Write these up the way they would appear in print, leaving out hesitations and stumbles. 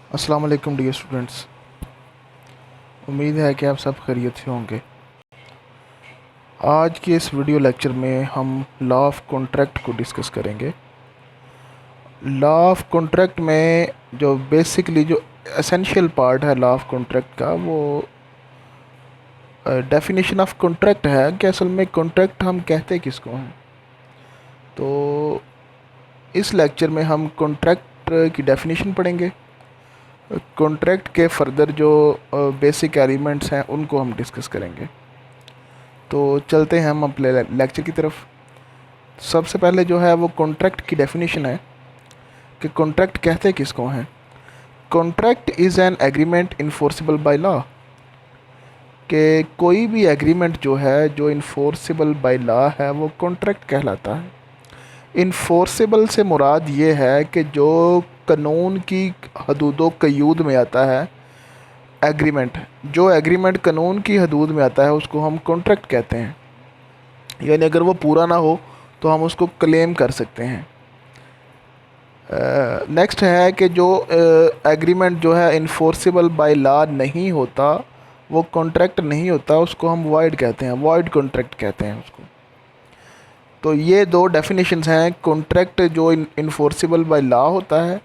अस्सलाम वालेकुम dear students. उम्मीद है कि आप सब खैरियत से होंगे। आज के इस वीडियो लेक्चर में हम लॉ ऑफ कॉन्ट्रैक्ट को डिस्कस करेंगे। लॉ ऑफ कॉन्ट्रैक्ट में जो बेसिकली जो एसेंशियल पार्ट है लॉ ऑफ कॉन्ट्रैक्ट का, वो डेफिनेशन ऑफ कॉन्ट्रैक्ट है कि असल में कॉन्ट्रैक्ट हम कहते किसको हैं। तो इस लेक्चर में हम कॉन्ट्रैक्ट की डेफिनेशन पढ़ेंगे। कॉन्ट्रैक्ट के फर्दर जो बेसिक एलिमेंट्स हैं उनको हम डिस्कस करेंगे। तो चलते हैं हम अपने लेक्चर की तरफ। सबसे पहले जो है वो कॉन्ट्रैक्ट की डेफिनेशन है कि कॉन्ट्रैक्ट कहते किसको हैं। Contract is an agreement enforceable by law, कि कोई भी एग्रीमेंट जो है जो इन्फोर्सिबल बाय लॉ है वो कॉन्ट्रैक्ट कहलाता है। इन्फोर्सिबल से मुराद ये है कि जो कानून की हदूदों क़यूद में आता है एग्रीमेंट, जो एग्रीमेंट कानून की हदूद में आता है उसको हम कॉन्ट्रैक्ट कहते हैं। यानी अगर वो पूरा ना हो तो हम उसको क्लेम कर सकते हैं। नेक्स्ट है कि जो एग्रीमेंट जो है इन्फोर्सिबल बाय लॉ नहीं होता, वो कॉन्ट्रैक्ट नहीं होता, उसको हम वॉइड कहते हैं, वॉइड कॉन्ट्रैक्ट कहते हैं उसको। तो ये दो डेफिनेशंस हैं, कॉन्ट्रैक्ट जो इन्फोर्सिबल बाय लॉ होता है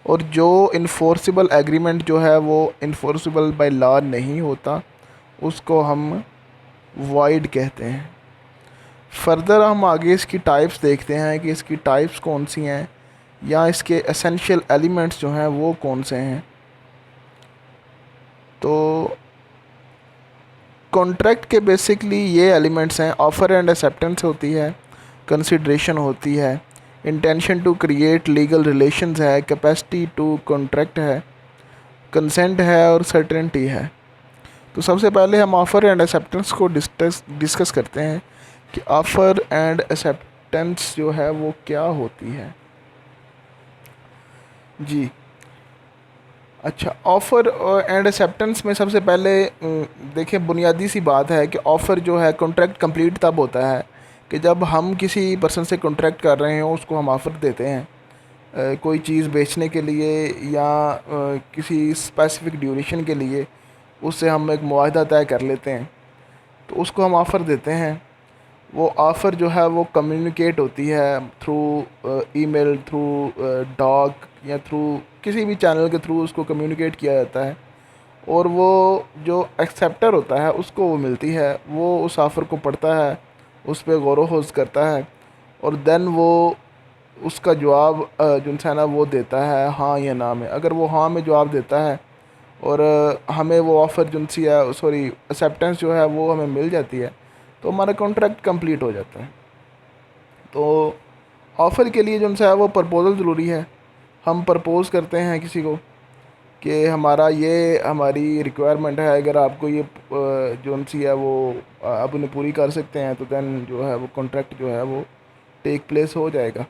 और जो इन्फोर्सिबल एग्रीमेंट जो है वो इन्फोर्सिबल बाय लॉ नहीं होता, उसको हम वॉइड कहते हैं। फर्दर हम आगे इसकी टाइप्स देखते हैं कि इसकी टाइप्स कौन सी हैं या इसके एसेंशियल एलिमेंट्स जो हैं वो कौन से हैं। तो कॉन्ट्रैक्ट के बेसिकली ये एलिमेंट्स हैं, ऑफ़र एंड एक्सेप्टेंस होती है, कंसिडरेशन होती है, intention to create legal relations है, कैपेसिटी टू कॉन्ट्रैक्ट है, कंसेंट है और सर्टेनिटी है। तो सबसे पहले हम ऑफ़र एंड एक्सेप्टेंस को डिस्कस करते हैं कि ऑफ़र एंड एक्सेप्टेंस जो है वो क्या होती है। जी अच्छा, ऑफ़र एंड एक्सेप्टेंस में सबसे पहले देखिए बुनियादी सी बात है कि ऑफ़र जो है कॉन्ट्रैक्ट कंप्लीट तब होता है कि जब हम किसी पर्सन से कॉन्ट्रैक्ट कर रहे हो, उसको हम ऑफ़र देते हैं कोई चीज़ बेचने के लिए या किसी स्पेसिफिक ड्यूरेशन के लिए उससे हम एक मुआहदा तय कर लेते हैं, तो उसको हम ऑफ़र देते हैं। वो ऑफ़र जो है वो कम्युनिकेट होती है थ्रू ईमेल, थ्रू डॉक या थ्रू किसी भी चैनल के थ्रू उसको कम्युनिकेट किया जाता है, और वो जो एक्सेप्टर होता है उसको वो मिलती है, वो उस ऑफ़र को पढ़ता है, उस पर गौर व खोज करता है और देन वो उसका जवाब जो है ना वो देता है हाँ या ना में। अगर वो हाँ में जवाब देता है और हमें वो ऑफ़र जो सी है सॉरी एक्सेप्टेंस जो है वो हमें मिल जाती है, तो हमारा कॉन्ट्रैक्ट कंप्लीट हो जाता है। तो ऑफ़र के लिए जो है वो प्रपोज़ल ज़रूरी है। हम प्रपोज़ करते हैं किसी को कि हमारी रिक्वायरमेंट है, अगर आपको ये जो सी है वो आप उन्हें पूरी कर सकते हैं, तो देन जो है वो कॉन्ट्रैक्ट जो है वो टेक प्लेस हो जाएगा।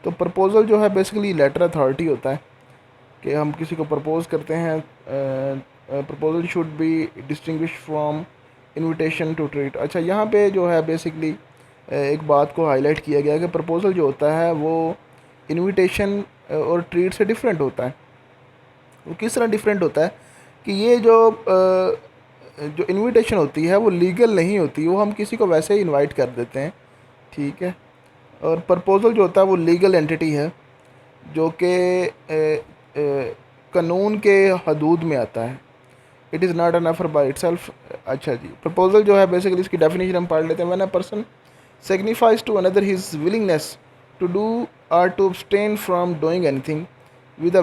तो प्रपोज़ल जो है बेसिकली लेटर अथॉरिटी होता है कि हम किसी को प्रपोज़ करते हैं। Proposal should be distinguish from invitation to treat. अच्छा, यहाँ पे जो है बेसिकली एक बात को हाईलाइट किया गया है कि प्रपोज़ल जो होता है वो इनविटेशन और ट्रीट से डिफरेंट होता है। वो किस तरह डिफरेंट होता है कि ये जो इनविटेशन होती है वो लीगल नहीं होती, वो हम किसी को वैसे ही इनवाइट कर देते हैं, ठीक है। और प्रपोज़ल जो होता है वो लीगल एंटिटी है जो कि कानून के हदूद में आता है। It is not an offer by itself. अच्छा जी, प्रपोज़ल जो है बेसिकली इसकी डेफिनेशन हम पढ़ लेते हैं। When a person signifies to another his willingness to do or to abstain from doing anything with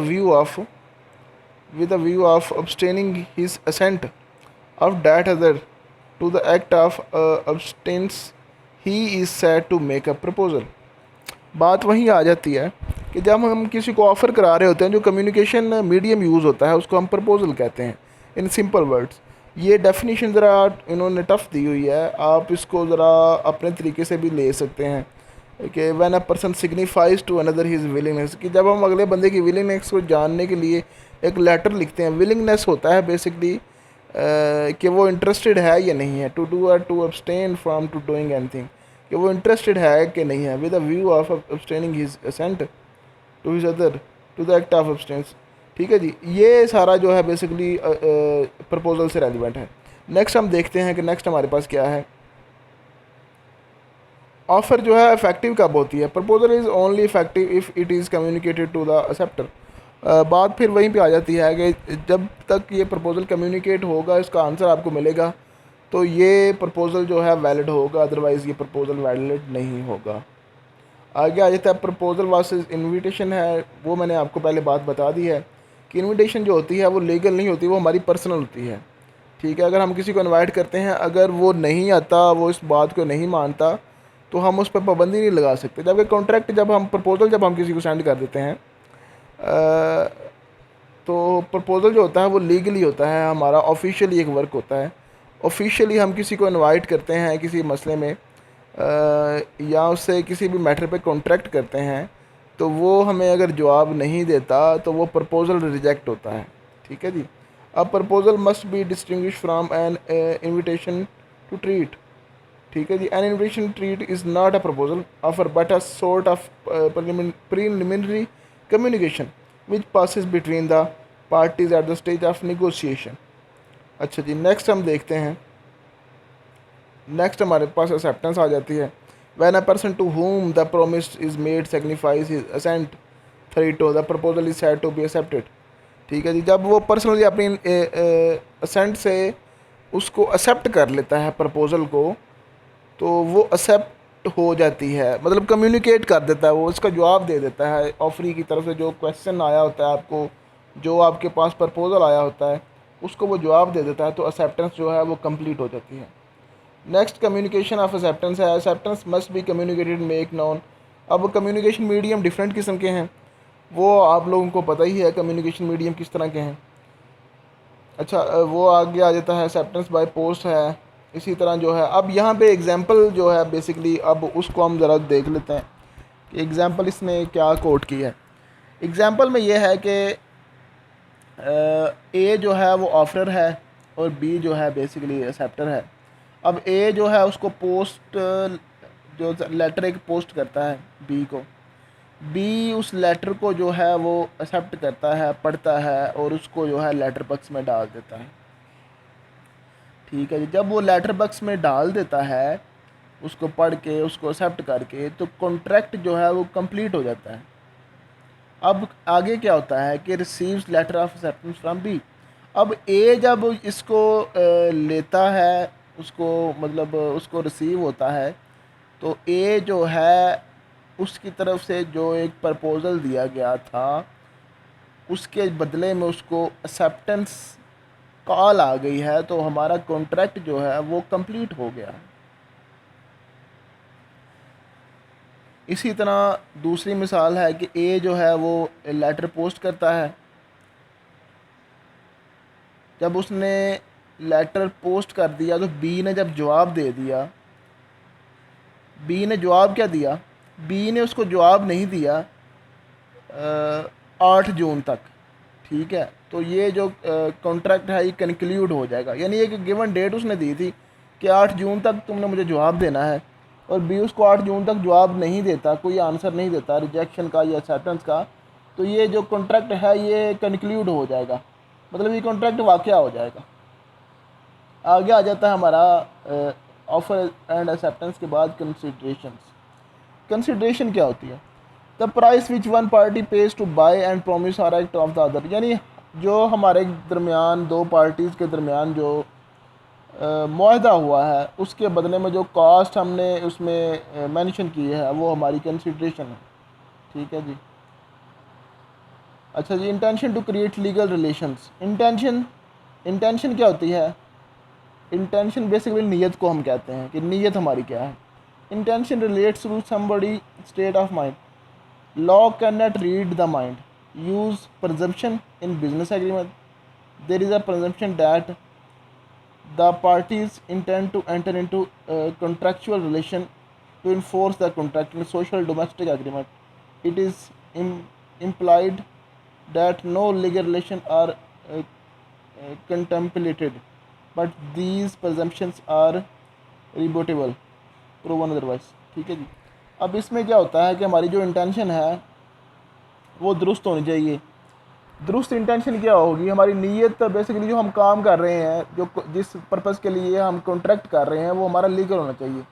a view of abstaining his assent of that other to the act of abstinence, he is said to make a proposal। बात वहीं आ जाती है कि जब हम किसी को offer करा रहे होते हैं, जो कम्युनिकेशन मीडियम यूज़ होता है उसको हम प्रपोज़ल कहते हैं इन सिंपल वर्ड्स। ये डेफिनेशन ज़रा इन्होंने टफ़ दी हुई है, आप इसको ज़रा अपने तरीके से भी ले सकते हैं कि when a person signifies to another his willingness, कि जब हम अगले बंदे की विलिंगनेस को जानने के लिए एक लेटर लिखते हैं। विलिंगनेस होता है बेसिकली कि वो इंटरेस्टेड है या नहीं है, to do or to abstain from to doing anything, कि वो इंटरेस्टेड है कि नहीं है, with a view of abstaining his assent to his other to the act of abstinence. ठीक है जी, ये सारा जो है बेसिकली प्रपोज़ल से रेलिवेंट है। नेक्स्ट हम देखते हैं कि नेक्स्ट हमारे पास क्या है। ऑफ़र जो है इफेक्टिव कब होती है? Proposal is only effective if it is communicated to the acceptor. बात फिर वहीं पे आ जाती है कि जब तक ये प्रपोज़ल कम्युनिकेट होगा, इसका आंसर आपको मिलेगा, तो ये प्रपोज़ल जो है वैलिड होगा, अदरवाइज़ ये प्रपोज़ल वैलिड नहीं होगा। आगे आ जाता है प्रपोज़ल वर्सेस इनविटेशन है। वो मैंने आपको पहले बात बता दी है कि इनविटेशन जो होती है वो लीगल नहीं होती, वो हमारी पर्सनल होती है। ठीक है, अगर हम किसी को इनवाइट करते हैं, अगर वो नहीं आता, वो इस बात को नहीं मानता, तो हम उस पर पाबंदी नहीं लगा सकते। जबकि कॉन्ट्रैक्ट जब हम प्रपोज़ल जब हम किसी को सेंड कर देते हैं, तो प्रपोज़ल जो होता है वो लीगली होता है, हमारा ऑफिशियली एक वर्क होता है। ऑफिशियली हम किसी को इनवाइट करते हैं किसी मसले में, या उससे किसी भी मैटर पे कॉन्ट्रैक्ट करते हैं, तो वो हमें अगर जवाब नहीं देता तो वो प्रपोज़ल रिजेक्ट होता है। ठीक है जी। अब proposal must be distinguish from an invitation to treat. ठीक है जी। An invitation treat is not a proposal offer but a sort of preliminary communication which passes between the parties at the stage of negotiation. अच्छा जी, next हम देखते हैं। Next हमारे पास acceptance आ जाती है। When a person to whom the promise is made signifies his assent thereto the proposal is said to be accepted। ठीक है जी, जब वो पर्सनली अपनी असेंट से उसको एक्सेप्ट कर लेता है प्रपोज़ल को, तो वो एक्सेप्ट हो जाती है, मतलब कम्युनिकेट कर देता है, वो उसका जवाब दे देता है। ऑफरी की तरफ से जो क्वेश्चन आया होता है आपको, जो आपके पास प्रपोज़ल आया होता है, उसको वो जवाब दे देता है, तो एक्सेप्टेंस जो है वो कंप्लीट हो जाती है। नेक्स्ट कम्युनिकेशन ऑफ एक्सेप्टेंस है। Acceptance must be communicated make non. अब कम्युनिकेशन मीडियम डिफरेंट किस्म के हैं, वो आप लोगों को पता ही है कम्युनिकेशन मीडियम किस तरह के हैं। अच्छा, वो आगे आ जाता है एक्सेप्टेंस बाय पोस्ट है। इसी तरह जो है, अब यहाँ पे एग्जांपल जो है बेसिकली, अब उसको हम ज़रा देख लेते हैं कि एग्जांपल इसने क्या कोट की है। एग्जांपल में ये है कि ए जो है वो ऑफर है और बी जो है बेसिकली एक्सेप्टर है। अब ए जो है उसको पोस्ट, जो लेटर एक पोस्ट करता है बी को, बी उस लेटर को जो है वो एक्सेप्ट करता है, पढ़ता है और उसको जो है लेटर बॉक्स में डाल देता है। ठीक है जी, जब वो लेटर बॉक्स में डाल देता है, उसको पढ़ के उसको एक्सेप्ट करके, तो कॉन्ट्रैक्ट जो है वो कंप्लीट हो जाता है। अब आगे क्या होता है कि receives letter of acceptance from B. अब ए जब इसको लेता है, उसको मतलब उसको रिसीव होता है, तो ए जो है उसकी तरफ से जो एक प्रपोज़ल दिया गया था, उसके बदले में उसको एक्सेप्टेंस कॉल आ गई है, तो हमारा कॉन्ट्रैक्ट जो है वो कंप्लीट हो गया। इसी तरह दूसरी मिसाल है कि ए जो है वो लेटर पोस्ट करता है। जब उसने लेटर पोस्ट कर दिया, तो बी ने जब जवाब दे दिया, बी ने जवाब क्या दिया, बी ने उसको जवाब नहीं दिया 8 जून तक। ठीक है, तो ये जो कॉन्ट्रैक्ट है ये कंक्लूड हो जाएगा। यानी एक गिवन डेट उसने दी थी कि 8 जून तक तुमने मुझे जवाब देना है, और बी उसको 8 जून तक जवाब नहीं देता, कोई आंसर नहीं देता रिजेक्शन का या एक्सेप्टेंस का, तो ये जो कॉन्ट्रैक्ट है ये कंक्लूड हो जाएगा, मतलब ये कॉन्ट्रैक्ट वाक़या हो जाएगा। आगे आ जाता है हमारा ऑफर एंड एक्सेप्टेंस के बाद कंसिडरेशंस। कंसिडरेशन क्या होती है? The price which one party pays to buy and promise or act of the other. यानी जो हमारे दरमियान, दो पार्टीज़ के दरमियान जो मुआहदा हुआ है, उसके बदले में जो कॉस्ट हमने उसमें मेंशन की है, वो हमारी कंसिडरेशन है। ठीक है जी। अच्छा जी, intention to create legal relations. Intention क्या होती है? इंटेंशन बेसिकली नीयत को हम कहते हैं कि नीयत हमारी क्या है। Intention relates to somebody state of mind. Law cannot read the mind. Use presumption in business agreement. There is a presumption that the parties intend to enter into a contractual relation to enforce the contract in social domestic agreement. It is implied that no legal relation are contemplated, but these presumptions are rebuttable, proven otherwise। ठीक है जी। अब इसमें क्या होता है कि हमारी जो इंटेंशन है वो दुरुस्त होनी चाहिए। दुरुस्त इंटेंशन क्या होगी, हमारी नीयत बेसिकली जो हम काम कर रहे हैं, जो जिस पर्पज़ के लिए हम कॉन्ट्रैक्ट कर रहे हैं वो हमारा लीगल होना चाहिए।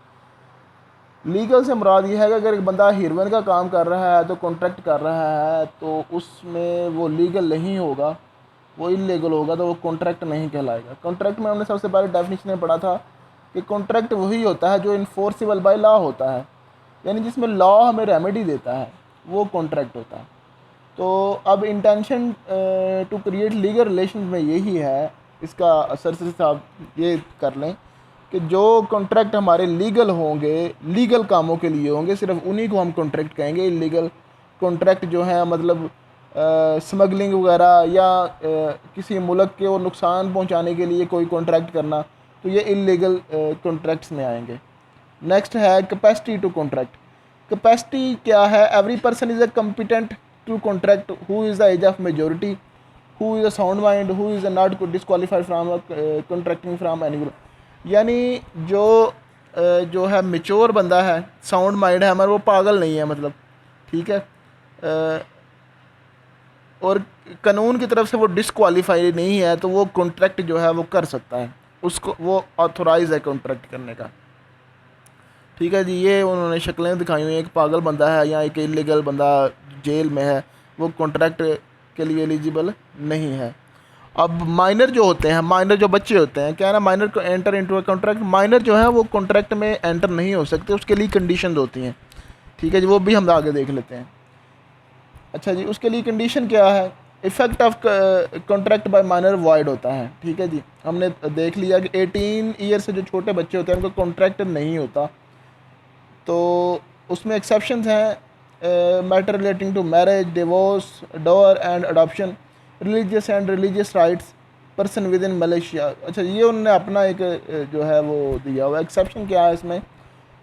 लीगल से मुराद ये है कि अगर एक बंदा हीरोइन का काम कर रहा है तो कॉन्ट्रैक्ट कर रहा है तो उसमें वो लीगल नहीं होगा, वो इलीगल होगा, तो वो कॉन्ट्रैक्ट नहीं कहलाएगा। कॉन्ट्रैक्ट में हमने सबसे पहले डेफिनेशन में पढ़ा था कि कॉन्ट्रैक्ट वही होता है जो इन्फोर्सिबल बाय लॉ होता है, यानी जिसमें लॉ हमें रेमेडी देता है, वो कॉन्ट्रैक्ट होता है। तो अब intention to create legal relation में यही है, इसका असर से आप ये कर लें कि जो कॉन्ट्रैक्ट हमारे लीगल होंगे, लीगल कामों के लिए होंगे, सिर्फ उन्हीं को हम कॉन्ट्रैक्ट कहेंगे। इलीगल कॉन्ट्रैक्ट जो है मतलब स्मगलिंग वगैरह या किसी मुल्क के और नुकसान पहुंचाने के लिए कोई कॉन्ट्रैक्ट करना, तो ये इलीगल कॉन्ट्रैक्ट्स में आएंगे। नेक्स्ट है कैपेसिटी टू कॉन्ट्रैक्ट। कैपेसिटी क्या है? Every person is a competent to contract who is the age of majority, who is a sound mind, who is a not disqualified from contracting from any group. यानी जो है mature बंदा है, sound mind है, मगर वो पागल नहीं है, मतलब ठीक है, और कानून की तरफ से वो डिस्क्वालीफाई नहीं है, तो वो कॉन्ट्रैक्ट जो है वो कर सकता है, उसको वो ऑथोराइज है कॉन्ट्रैक्ट करने का। ठीक है जी, ये उन्होंने शक्लें दिखाई हुई हैं। एक पागल बंदा है या एक इलीगल बंदा जेल में है, वो कॉन्ट्रैक्ट के लिए एलिजिबल नहीं है। अब माइनर जो होते हैं, माइनर जो बच्चे होते हैं, क्या है ना, माइनर को enter into a contract, minor जो है वो कॉन्ट्रैक्ट में एंटर नहीं हो सकते, उसके लिए कंडीशन होती हैं। ठीक है जी, वो भी हम आगे देख लेते हैं। अच्छा जी, उसके लिए कंडीशन क्या है? Effect of contract by minor void होता है। ठीक है जी, हमने देख लिया कि 18 ईयर से जो छोटे बच्चे होते हैं उनको कॉन्ट्रैक्ट नहीं होता, तो उसमें एक्सेप्शंस हैं, matter relating to marriage, divorce, dower and adoption, religious and religious rights, person with in Malaysia. अच्छा, ये उन्होंने अपना एक जो है वो दिया हुआ। एक्सेप्शन क्या है इसमें?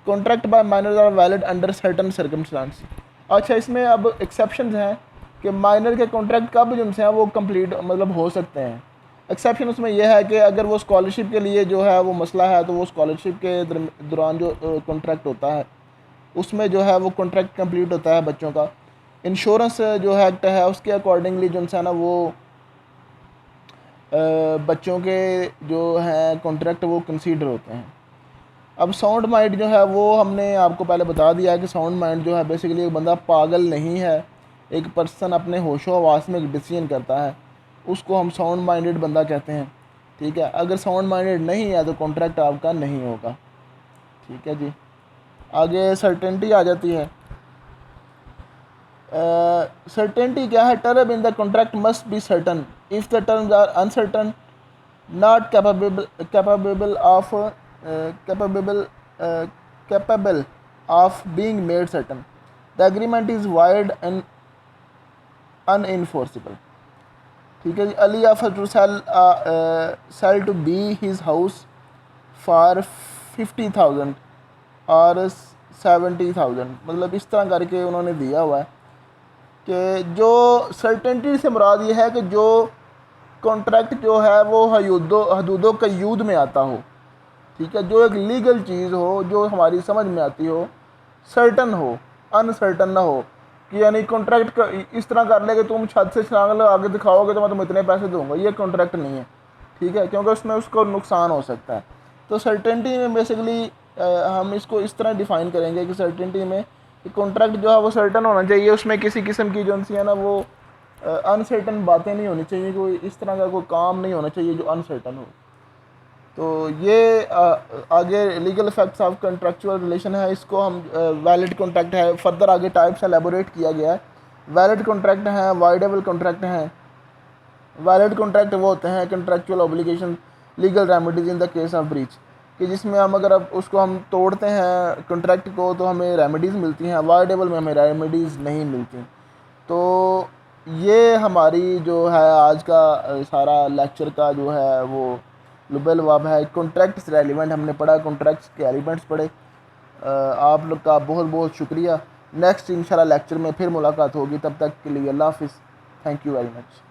Contract by minor are valid under certain circumstance. अच्छा, इसमें अब एक्सेप्शंस हैं कि माइनर के कॉन्ट्रैक्ट कब जिनसे हैं वो कंप्लीट मतलब हो सकते हैं। एक्सेप्शन उसमें यह है कि अगर वो स्कॉलरशिप के लिए जो है वो मसला है, तो वो स्कॉलरशिप के दौरान जो कॉन्ट्रैक्ट होता है उसमें जो है वो कॉन्ट्रैक्ट कंप्लीट होता है बच्चों का। इंश्योरेंस जो है एक्ट है उसके अकॉर्डिंगली जो है ना वो बच्चों के जो हैं कॉन्ट्रैक्ट वो कंसीडर होते हैं। अब साउंड माइंड जो है वो हमने आपको पहले बता दिया है कि साउंड माइंड जो है बेसिकली एक बंदा पागल नहीं है, एक पर्सन अपने होशो हवास में एक डिसीजन करता है, उसको हम साउंड माइंडेड बंदा कहते हैं। ठीक है, अगर साउंड माइंडेड नहीं है तो कॉन्ट्रैक्ट आपका नहीं होगा। ठीक है जी, आगे सर्टेनिटी आ जाती है। सर्टेनिटी क्या है? Term in the contract must be certain if the terms are uncertain, not capable of capable of being made certain, the agreement is void and unenforceable। ठीक है जी, Ali offer to sell to B his house for 50,000 or 70,000, मतलब इस तरह करके उन्होंने दिया हुआ है कि जो सर्टेनिटी से मुराद ये है कि जो कॉन्ट्रैक्ट जो है वो हदूदों कयूद में आता हो। ठीक है, जो एक लीगल चीज़ हो, जो हमारी समझ में आती हो, सर्टन हो, अनसर्टन ना हो कि यानी कॉन्ट्रैक्ट इस तरह कर ले कि तुम छत से छलांग आगे दिखाओगे तो मैं तुम्हें इतने पैसे दूंगा, ये कॉन्ट्रैक्ट नहीं है। ठीक है, क्योंकि उसमें उसको नुकसान हो सकता है। तो सर्टेनिटी में बेसिकली हम इसको इस तरह डिफ़ाइन करेंगे कि सर्टेनिटी में कॉन्ट्रैक्ट जो है वो सर्टन होना चाहिए, उसमें किसी किस्म की जो है ना वो अनसर्टन बातें नहीं होनी चाहिए, कोई इस तरह का कोई काम नहीं होना चाहिए जो अनसर्टन हो। तो ये आगे legal effects of contractual relation है, इसको हम वैलिड कॉन्ट्रैक्ट है, फर्दर आगे टाइप्स एलेबोरेट किया गया है। वैलिड कॉन्ट्रैक्ट हैं, वाइडेबल कॉन्ट्रैक्ट हैं। वैलिड कॉन्ट्रैक्ट वो होते हैं contractual obligation legal remedies in the case of breach, कि जिसमें हम अगर अब उसको हम तोड़ते हैं कॉन्ट्रैक्ट को तो हमें रेमेडीज़ मिलती हैं, वाइडेबल में हमें रेमेडीज़ नहीं मिलती। तो ये हमारी जो है आज का सारा लेक्चर का जो है वो लुबल वाब है। कॉन्ट्रैक्ट्स रेलिवेंट हमने पढ़ा, कॉन्ट्रैक्ट्स के एलिमेंट्स पढ़े। आप लोग का बहुत बहुत शुक्रिया। नेक्स्ट इंशाल्लाह लेक्चर में फिर मुलाकात होगी, तब तक के लिए अल्लाह हाफिज़। Thank you very much.